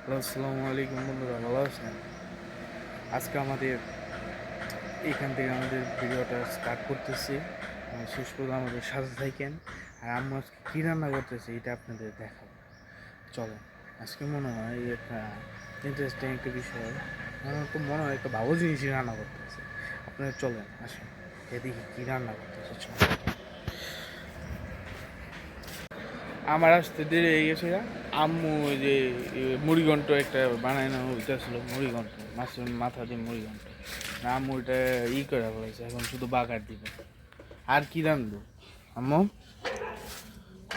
Hello, আসসালামু আলাইকুম বন্ধুরা, ভালো আছেন? আজকে আমাদের এইখান থেকে আমাদের ভিডিওটা স্টার্ট করতেছি। শেষ পর্যন্ত আমাদের সাথে থাকেন। আর আম্মু আজকে কী রান্না করতেছে এটা আপনাদের দেখাবো। চলেন, আজকে মনে হয় একটা ইন্টারেস্টিং একটা বিষয়। আমার তো মনে হয় একটা ভালো জিনিসই রান্না করতেছে। আপনারা চলেন, আসেন এদিকে কী রান্না করতেছে। চলেন, আমার আসতে দেরি হয়ে গেছে গা। আম্মু ওই যে মুড়িঘণ্ট একটা বানায় না, ওইটা ছিল মুড়িঘণ্ট, মাছের মাথা দিয়ে মুড়িঘণ্ট। না, আম্মু ওইটা করে বলেছে, এখন শুধু বাগার দিবে। আর কি রানবো আম্মু?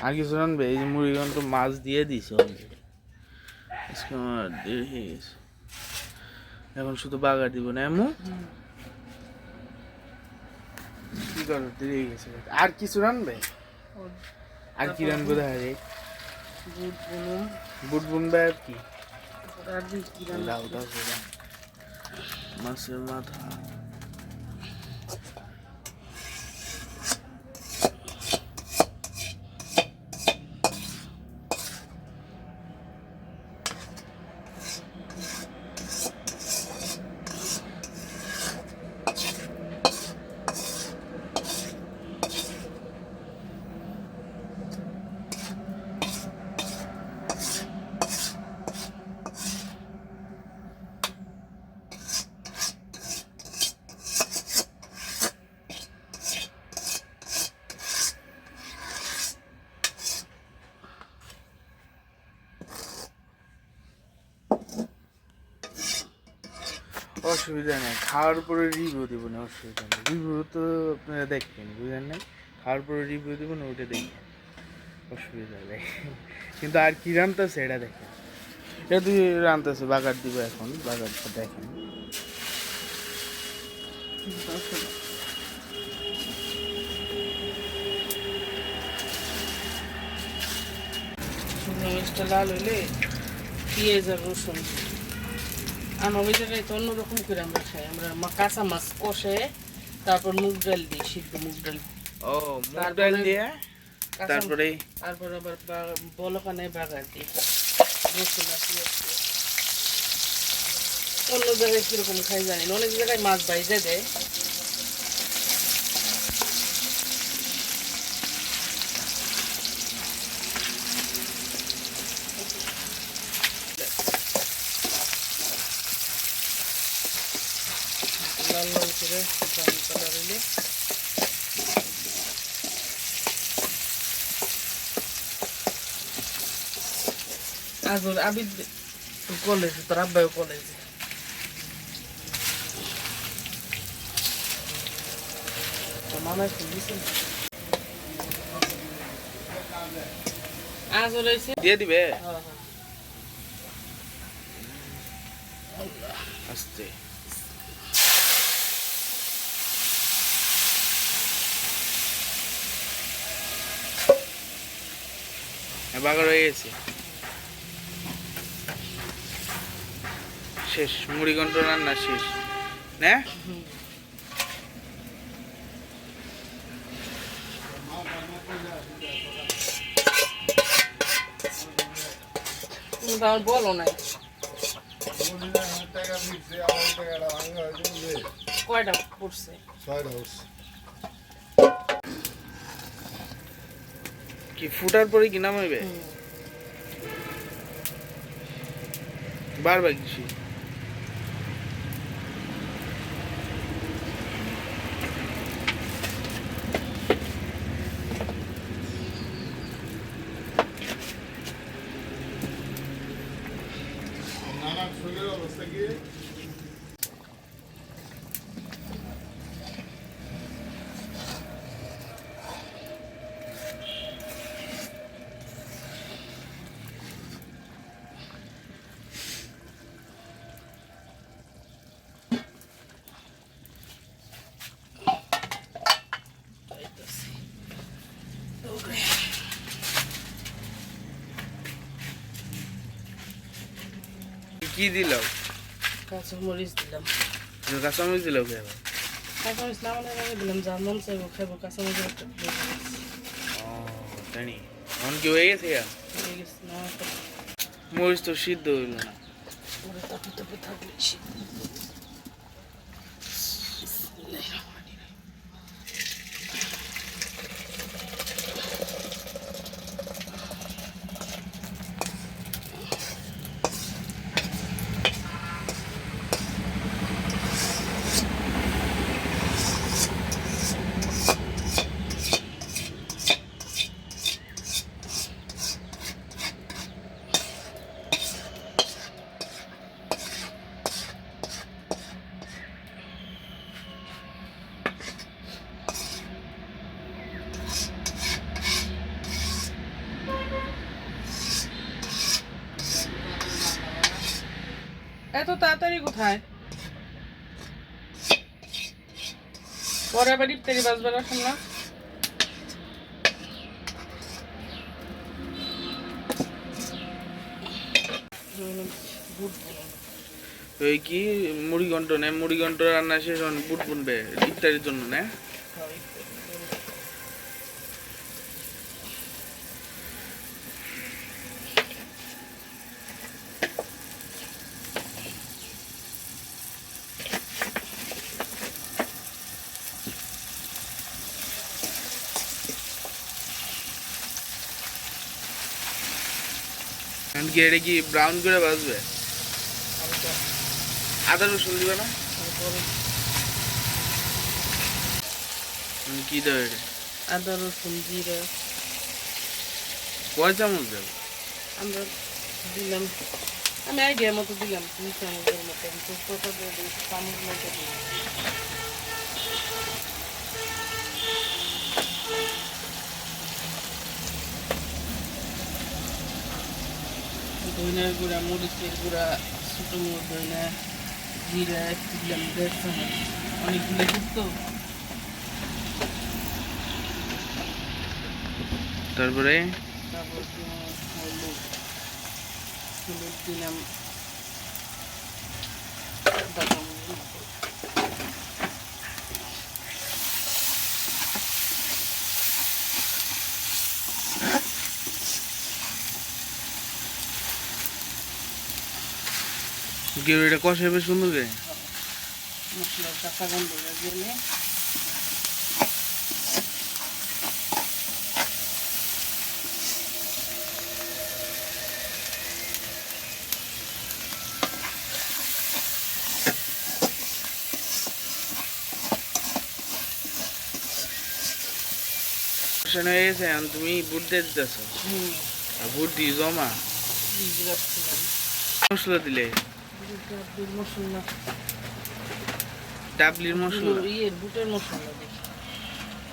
আর কিছু রানবে? এই যে মুড়িঘণ্ট মাছ দিয়ে দিছে অলরেডি। আজকে আমার দেরি হয়ে গেছে, এখন শুধু বাগার দিব না আম্মু? কি করো, দেরি হয়ে গেছে। আর কিছু রানবে? আর কি রানবো দেখা যায়। বুট বুনবে আর কি? মাছের মাথা। অসুবিধা নেই, খাওয়ার উপরে রিভিউ দিব না, অসুবিধা নেই। রিভিউ তো আপনারা দেখবেন, বুঝলেন না? খাওয়ার পরে রিভিউ দিব না, ওইটা দেখবেন, অসুবিধা নেই। কিন্তু আর কি রানতেছে এটা দেখেন। এটা তুই রানতেছে বাগার দিব, এখন বাগারটা দেখেন। মরিচটা লাল হইলে পেঁয়াজ আর রসুন। আমার ওই জায়গায় তো অন্যরকম করে আমরা খাই। আমরা কাঁচা মাছ কষে তারপর মুগ ডাল দিই, সিদ্ধ মুগ ডাল। ও, মুগ ডাল দিয়ে তারপরে তারপর আবার বলকানে বাগার দিই, রসুন আর পেঁয়াজ দিয়ে। অন্য জায়গায় কিরকম খাই জানি না, অনেক জায়গায় মাছ ভাইজা দেয়। লাল লাল করে ব্রাউন কালার হইলে আজর আবিদ কলেজে, তোর আব্বাইও কলেজে। মামা একটু দিছেন আজর হয়েছে দিয়ে দিবে। হ্যাঁ আস্তে বাগার হয়ে গেছে, শেষ। মুড়িঘণ্ট রান্না শেষ না? তুমি তো আমার বলো নাই কয়টা পড়ছে। কি ফুটার পরে কি নাম হইবে? বারবার কিছু অবস্থা কি? কি দিল? কাঁচামরিচ দিলাম। কাঁচামরিচ দিল কে? কাঁচামরিচ না মানে আমি দিলাম, যা মন চাইবো খাইবো। কাঁচামরিচ একটা ও, জানি এখন কি হয়ে গেছে? হয়ে গেছে না। মরিচ তো সিদ্ধ হইল না। ওরে তাপে তাপে থাকলে এত তাড়াতাড়ি কোথায়? পরে আবার ইফতারি বাজবে না শুনলাম। ওই কি মুড়িঘণ্ট নেই, মুড়িঘণ্ট রান্না শেষ হন বুট বুনবে ইফতারির জন্য না? কি এটা কি ব্রাউন করে ভাজবে? আদা রসুন দিবে না? কি দেবে এটা? আদা রসুন জিরা কয় চামচ দেবে? আমরা দিলাম, আমি আইডিয়ার মতো দিলাম 2 চামচের মতো। কথা দিয়ে দিই, চামচ মতো দিলাম। ধনিয়ার গুঁড়া, মরিচের গুঁড়া, ছোটো মোট ধনিয়া, জিরা দিলাম 1.5 চামচ। অনেকগুলো কিন্তু তারপরে তারপর হলুদ, হলুদ দিলাম আধা চামচ মতো। কি এটা কষাবে সুন্দর করে? মশলার কাঁচা গন্ধ গেলে কষানো হয়ে গেছে, এখন তুমি বুট দিয়ে দিতেছ। আর বুট দিয়ে জমা ভিজে রাখছিলাম। মশলা দিলে মশলা ডাবলির মশলা বুটের মশলা দেখি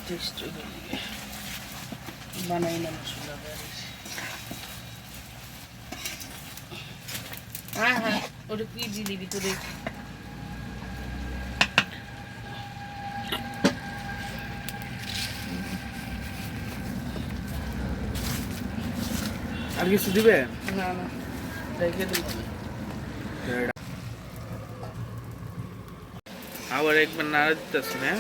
টেস্ট বানাই না মশলা। হ্যাঁ হ্যাঁ, ওটা কি দিলি ভিতরে? আর কিছু দিবে? না না, রেখে দিল। আবার একবার নাড়া দিতেছ না?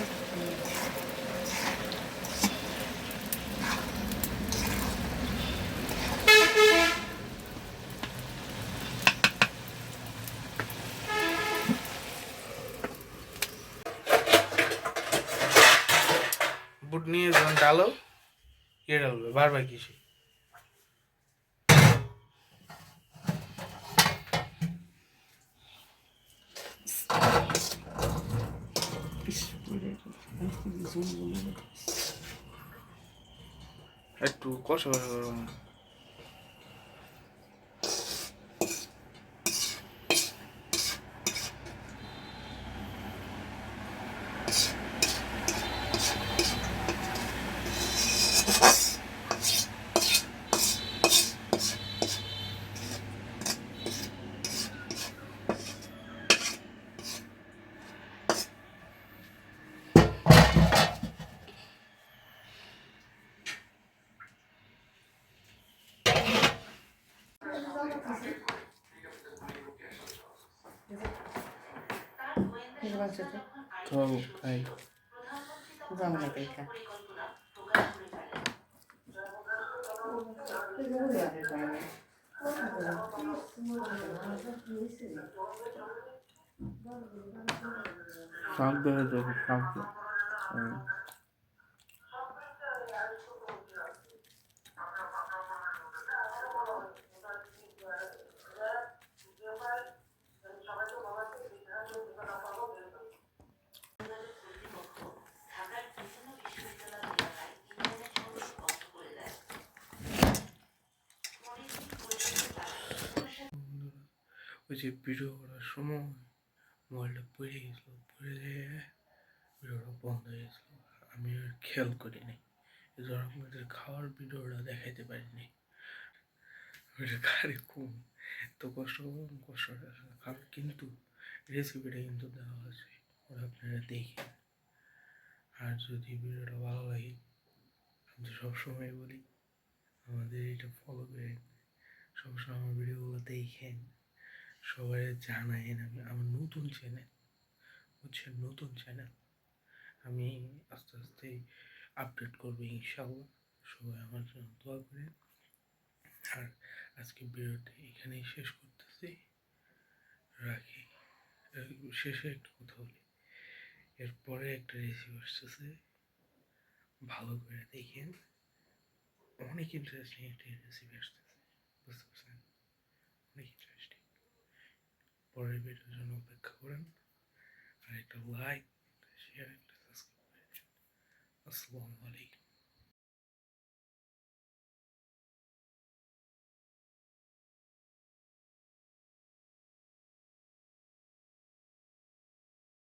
বুট নিয়ে যখন ডালো কে ডালবে বারবার কিছু একটু কষা কষা করো। খাবো খাই শাক দেখা যাবে শাক ওই যে ভিডিও করার সময় মোবাইলটা পড়ে গেছিলো, পড়ে যেয়ে ভিডিওটা বন্ধ হয়ে গেছিলো। আমি আর খেয়াল করিনি, এই জন্য আপনাদের খাওয়ার ভিডিওটা দেখাইতে পারিনি। ওইটা খারে কম এত কষ্ট করুন, কষ্টটা খাবে, কিন্তু রেসিপিটা কিন্তু দেওয়া আছে, ওরা আপনারা দেখেন। আর যদি ভিডিওটা ভালো লাগে, আমি তো সবসময় বলি আমাদের এটা ফলো করেন, সবসময় আমার ভিডিওগুলো দেখেন, সবাই জানায়েন। আমি আমার নতুন চ্যানেল, হচ্ছে নতুন চ্যানেল, আমি আস্তে আস্তে আপডেট করবো ইনশাআল্লাহ। সবাই আমার জন্য দোয়া করেন। আর আজকে ভিডিওটা এখানেই শেষ করতেছি, রাখি। শেষে একটা কথা বলি, এরপরে একটা রেসিপি আসতেছে, ভালো করে দেখেন, অনেক ইন্টারেস্টিং একটা রেসিপি আসতেছে, বুঝতে পারছেন? অনেক ইন্টারেস্টিং। পরের ভিডিওর জন্য অপেক্ষা করেন। আর একটা লাইক, একটা শেয়ার, একটা সাবস্ক্রাইব করে দিন। আসসালামু আলাইকুম।